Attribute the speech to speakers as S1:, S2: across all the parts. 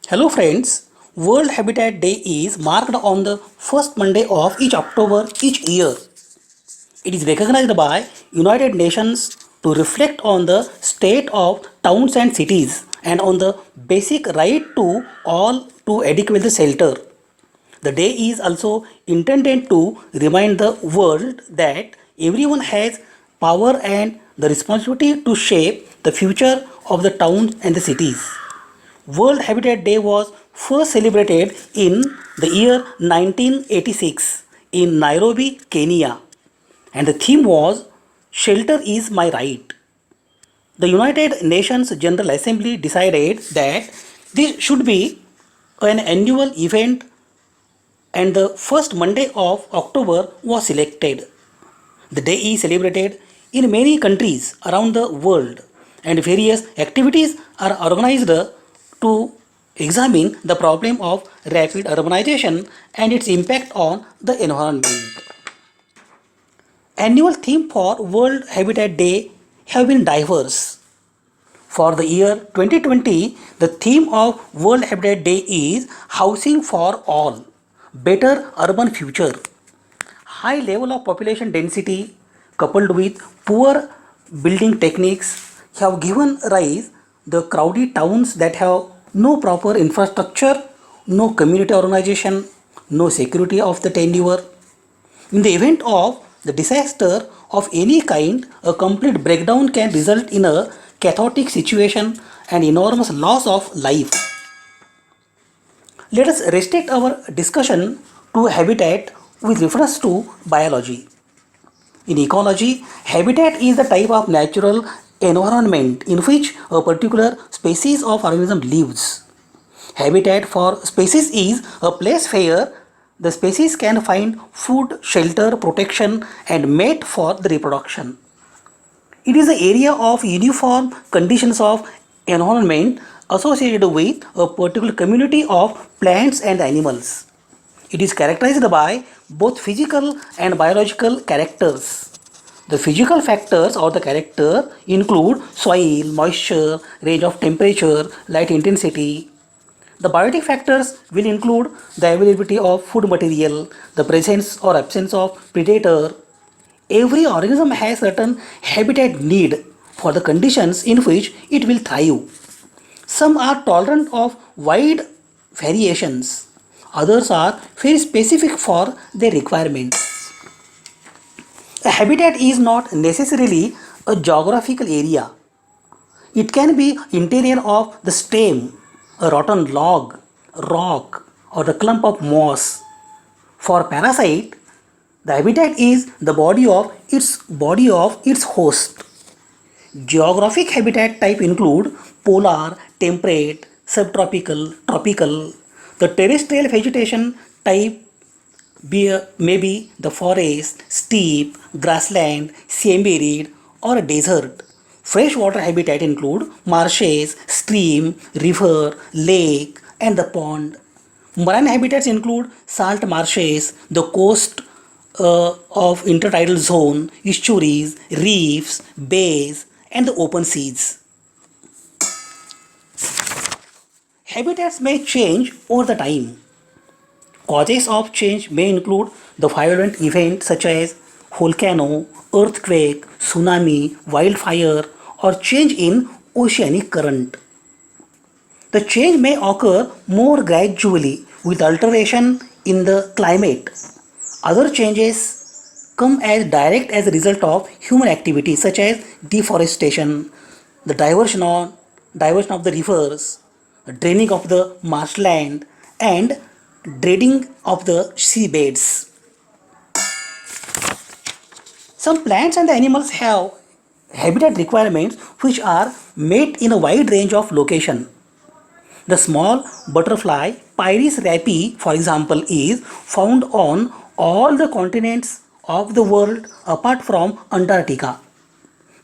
S1: Hello friends, World Habitat Day is marked on the first Monday of each October each year. It is recognized by United Nations to reflect on the state of towns and cities and on the basic right to all to adequate shelter. The day is also intended to remind the world that everyone has power and the responsibility to shape the future of the towns and the cities. World Habitat Day was first celebrated in the year 1986 in Nairobi, Kenya, and the theme was Shelter is My Right. The United Nations General Assembly decided that this should be an annual event, and the first Monday of October was selected. The day is celebrated in many countries around the world, and various activities are organized to examine the problem of rapid urbanization and its impact on the environment. Annual theme for World Habitat Day have been diverse. For the year 2020, the theme of World Habitat Day is Housing for All, Better Urban Future. High level of population density coupled with poor building techniques have given rise the crowded towns that have no proper infrastructure, no community organization, no security of the tenure. In the event of the disaster of any kind, a complete breakdown can result in a chaotic situation and enormous loss of life. Let us restrict our discussion to habitat with reference to biology. In ecology, habitat is the type of natural environment in which a particular species of organism lives. Habitat for species is a place where the species can find food, shelter, protection, and mate for the reproduction. It is the area of uniform conditions of environment associated with a particular community of plants and animals. It is characterized by both physical and biological characters. The physical factors or the character include soil, moisture, range of temperature, light intensity. The biotic factors will include the availability of food material, the presence or absence of predator. Every organism has certain habitat need for the conditions in which it will thrive. Some are tolerant of wide variations, others are very specific for their requirements. A habitat is not necessarily a geographical area. It can be interior of the stem, a rotten log, rock, or a clump of moss. For parasite, the habitat is the body of its host. Geographic habitat type include polar, temperate, subtropical, tropical. The terrestrial vegetation type may be the forest, steppe, grassland, semi-arid, or a desert. Freshwater habitat include marshes, stream, river, lake, and the pond. Marine habitats include salt marshes, the coast of intertidal zone, estuaries, reefs, bays, and the open seas. Habitats may change over the time. Causes of change may include the violent events such as volcano, earthquake, tsunami, wildfire, or change in oceanic current. The change may occur more gradually with alteration in the climate. Other changes come as direct as a result of human activities such as deforestation, the diversion of the rivers, draining of the marshland, and dredging of the seabeds. Some plants and animals have habitat requirements which are met in a wide range of location. The small butterfly Pyrus rapi, for example, is found on all the continents of the world apart from Antarctica.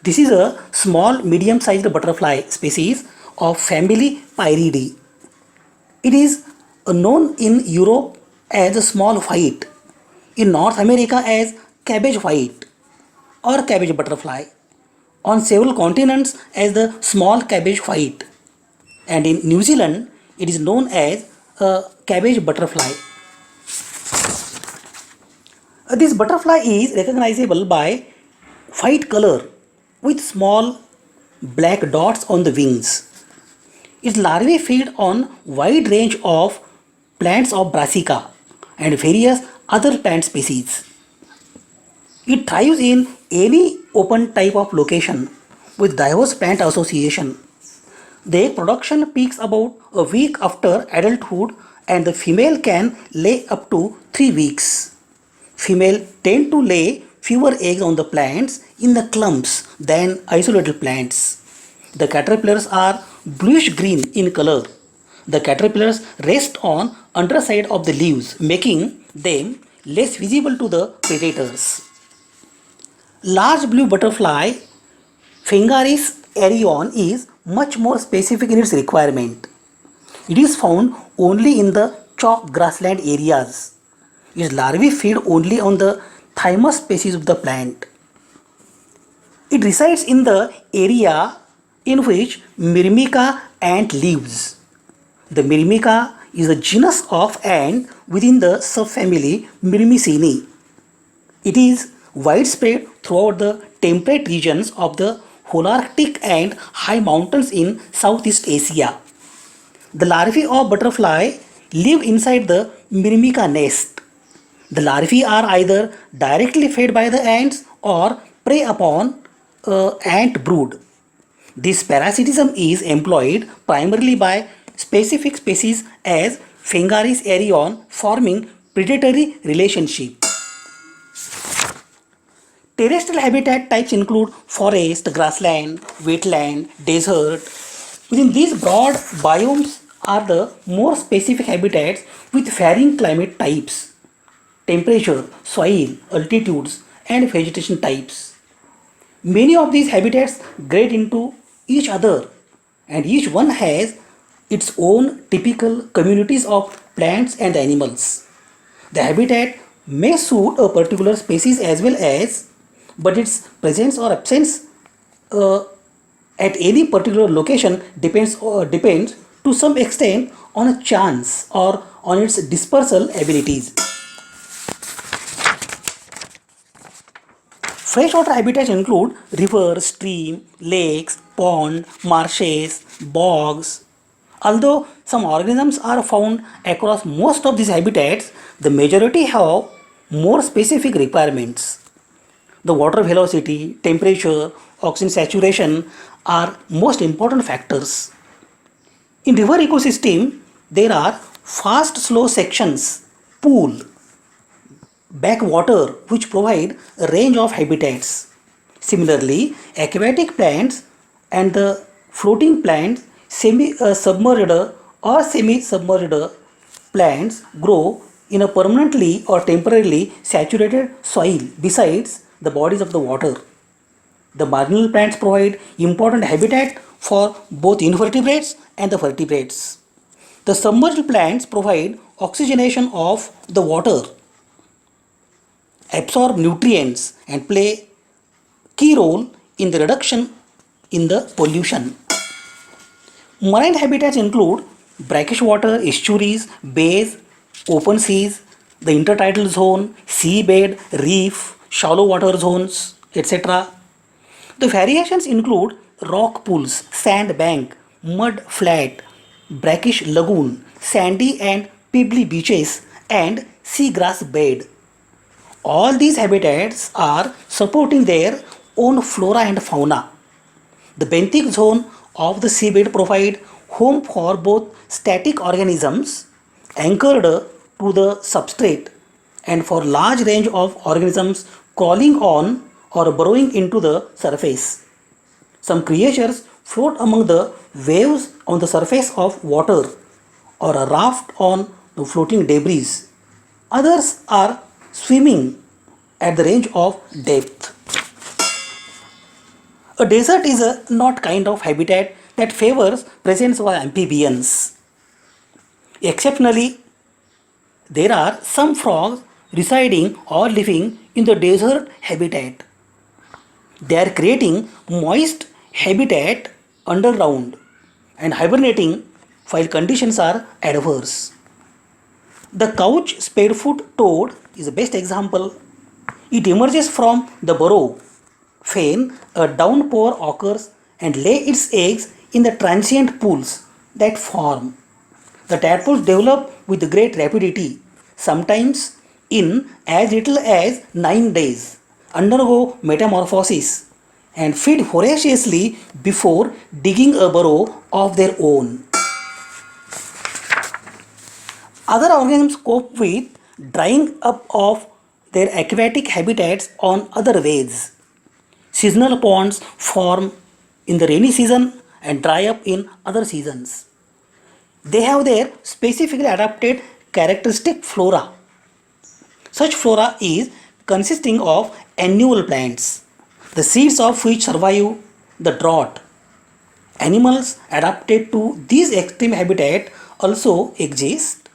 S1: This is a small medium-sized butterfly species of family Pyridae. It is known in Europe as a small white, in North America as cabbage white or cabbage butterfly, on several continents as the small cabbage white, and in New Zealand It is known as a cabbage butterfly. This butterfly is recognizable by white color with small black dots on the wings. Its larvae feed on wide range of plants of Brassica and various other plant species. It thrives in any open type of location with diverse plant association. The egg production peaks about a week after adulthood and the female can lay up to 3 weeks. Female tend to lay fewer eggs on the plants in the clumps than isolated plants. The caterpillars are bluish green in color. The caterpillars rest on underside of the leaves, making them less visible to the predators. Large blue butterfly Phengaris arion is much more specific in its requirement. It is found only in the chalk grassland areas. Its larvae feed only on the thymus species of the plant. It resides in the area in which Myrmica ant lives. The Myrmica is a genus of ant within the subfamily Myrmicinae. It is widespread throughout the temperate regions of the Holarctic and high mountains in Southeast Asia. The larvae of butterfly live inside the Myrmica nest. The larvae are either directly fed by the ants or prey upon ant brood. This parasitism is employed primarily by specific species as Phengaris arion forming predatory relationship. Terrestrial habitat types include forest, grassland, wetland, desert. Within these broad biomes are the more specific habitats with varying climate types, temperature, soil, altitudes, and vegetation types. Many of these habitats grade into each other, and each one has its own typical communities of plants and animals. The habitat may suit a particular species as well as, but its presence or absence uh, at any particular location depends to some extent on a chance or on its dispersal abilities. Freshwater habitats include rivers, stream, lakes, pond, marshes, bogs. Although some organisms are found across most of these habitats, the majority have more specific requirements. The water velocity, temperature, oxygen saturation are most important factors. In river ecosystem, there are fast slow sections, pool, backwater which provide a range of habitats. Similarly, aquatic plants and the floating plants, semi-submerged or semi-submerged plants grow in a permanently or temporarily saturated soil besides the bodies of the water. The marginal plants provide important habitat for both invertebrates and the vertebrates. The submerged plants provide oxygenation of the water, absorb nutrients and play key role in the reduction in the pollution. Marine habitats include brackish water, estuaries, bays, open seas, the intertidal zone, seabed, reef, shallow water zones, etc. The variations include rock pools, sand bank, mud flat, brackish lagoon, sandy and pebbly beaches, and seagrass bed. All these habitats are supporting their own flora and fauna. The benthic zone of the seabed provide home for both static organisms anchored to the substrate and for large range of organisms crawling on or burrowing into the surface. Some creatures float among the waves on the surface of water or a raft on the floating debris. Others are swimming at the range of depth. A desert is a not kind of habitat that favors presence of amphibians. Exceptionally, there are some frogs residing or living in the desert habitat. They are creating moist habitat underground and hibernating while conditions are adverse. The couch spadefoot toad is the best example. It emerges from the burrow when a downpour occurs and lay its eggs in the transient pools that form. The tadpoles develop with great rapidity, sometimes in as little as 9 days, undergo metamorphosis, and feed voraciously before digging a burrow of their own. Other organisms cope with drying up of their aquatic habitats on other ways. Seasonal ponds form in the rainy season and dry up in other seasons. They have their specifically adapted characteristic flora. Such flora is consisting of annual plants, the seeds of which survive the drought. Animals adapted to these extreme habitat also exist.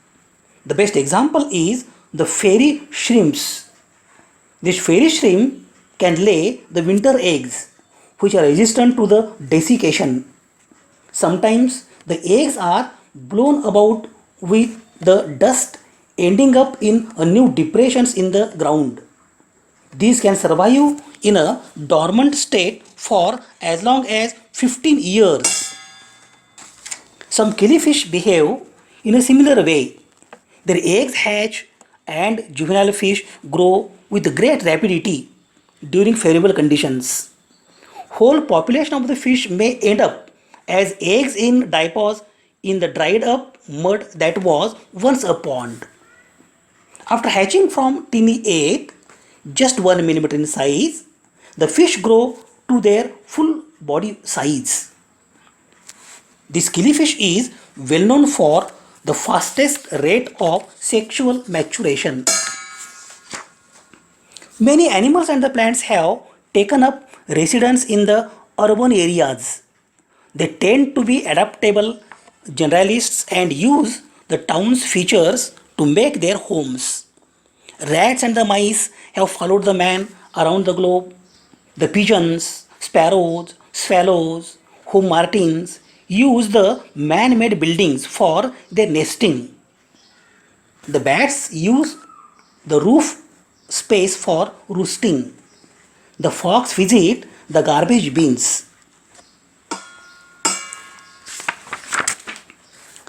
S1: The best example is the fairy shrimps. This fairy shrimp can lay the winter eggs which are resistant to the desiccation. Sometimes the eggs are blown about with the dust ending up in a new depressions in the ground. These can survive in a dormant state for as long as 15 years. Some killifish behave in a similar way. Their eggs hatch and juvenile fish grow with great rapidity during favorable conditions. Whole population of the fish may end up as eggs in depots in the dried up mud that was once a pond. After hatching from tiny egg, just 1 millimeter in size, the fish grow to their full body size. This killifish is well known for the fastest rate of sexual maturation. Many animals and the plants have taken up residence in the urban areas. They tend to be adaptable generalists and use the town's features to make their homes. Rats and the mice have followed the man around the globe. The pigeons, sparrows, swallows, home martins use the man made buildings for their nesting. The bats use the roof space for roosting. The fox visit the garbage bins.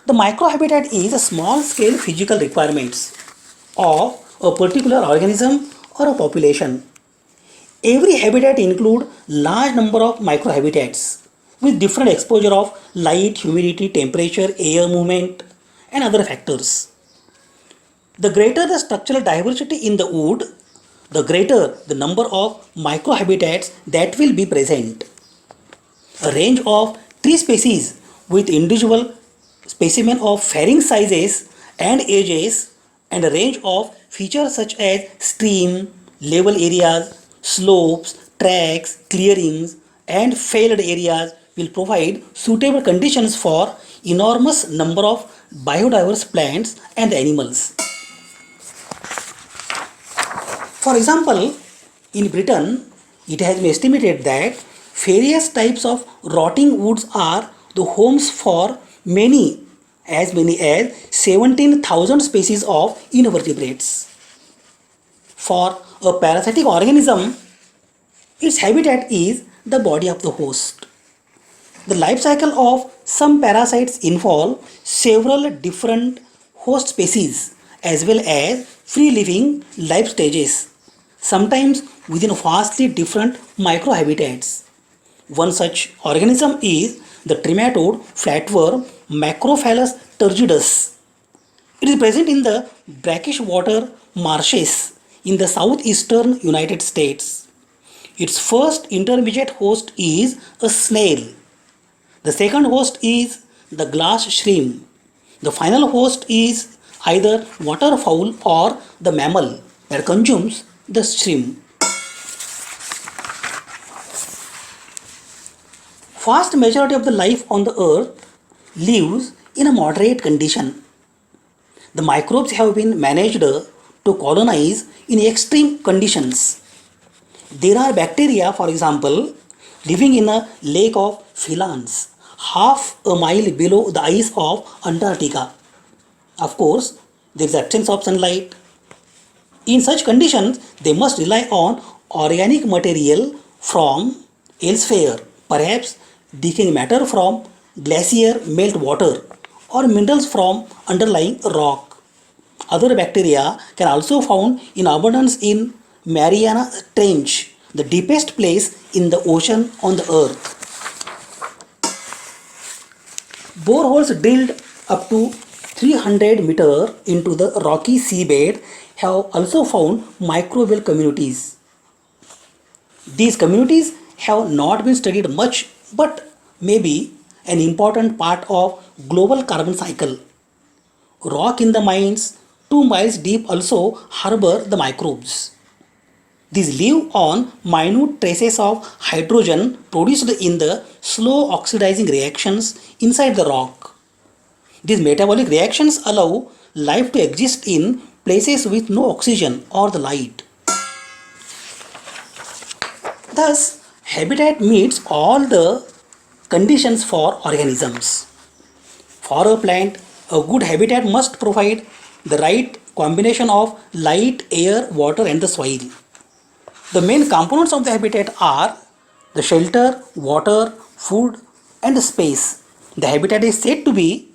S1: The microhabitat is a small scale physical requirements of a particular organism or a population. Every habitat includes large number of microhabitats with different exposure of light, humidity, temperature, air movement and other factors. The greater the structural diversity in the wood, the greater the number of microhabitats that will be present. A range of tree species with individual specimen of varying sizes and ages and a range of features such as stream, level areas, slopes, tracks, clearings and failed areas will provide suitable conditions for enormous number of biodiverse plants and animals. For example, in Britain, it has been estimated that various types of rotting woods are the homes for as many as 17,000 species of invertebrates. For a parasitic organism, its habitat is the body of the host. The life cycle of some parasites involve several different host species as well as free living life stages, sometimes within vastly different microhabitats. One such organism is the trematode flatworm Macrophallus turgidus. It is present in the brackish water marshes in the southeastern United States. Its first intermediate host is a snail. The second host is the glass shrimp. The final host is either waterfowl or the mammal that consumes the shrimp. Vast majority of the life on the earth lives in a moderate condition. The microbes have been managed to colonize in extreme conditions. There are bacteria, for example, living in a lake of phylans, half a mile below the ice of Antarctica. Of course, there is absence of sunlight. In such conditions, they must rely on organic material from elsewhere, perhaps decaying matter from glacier melt water or minerals from underlying rock. Other bacteria can also found in abundance in Mariana Trench, the deepest place in the ocean on the earth. Boreholes drilled up to 300 meter into the rocky seabed have also found microbial communities. These communities have not been studied much but may be an important part of global carbon cycle. Rock in the mines 2 miles deep also harbor the microbes. These live on minute traces of hydrogen produced in the slow oxidizing reactions inside the rock. These metabolic reactions allow life to exist in places with no oxygen or the light. Thus, habitat meets all the conditions for organisms. For a plant, a good habitat must provide the right combination of light, air, water, and the soil. The main components of the habitat are the shelter, water, food, and the space. The habitat is said to be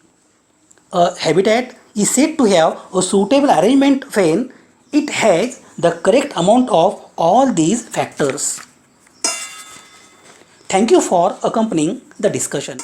S1: a habitat is said to have a suitable arrangement when it has the correct amount of all these factors. Thank you for accompanying the discussion.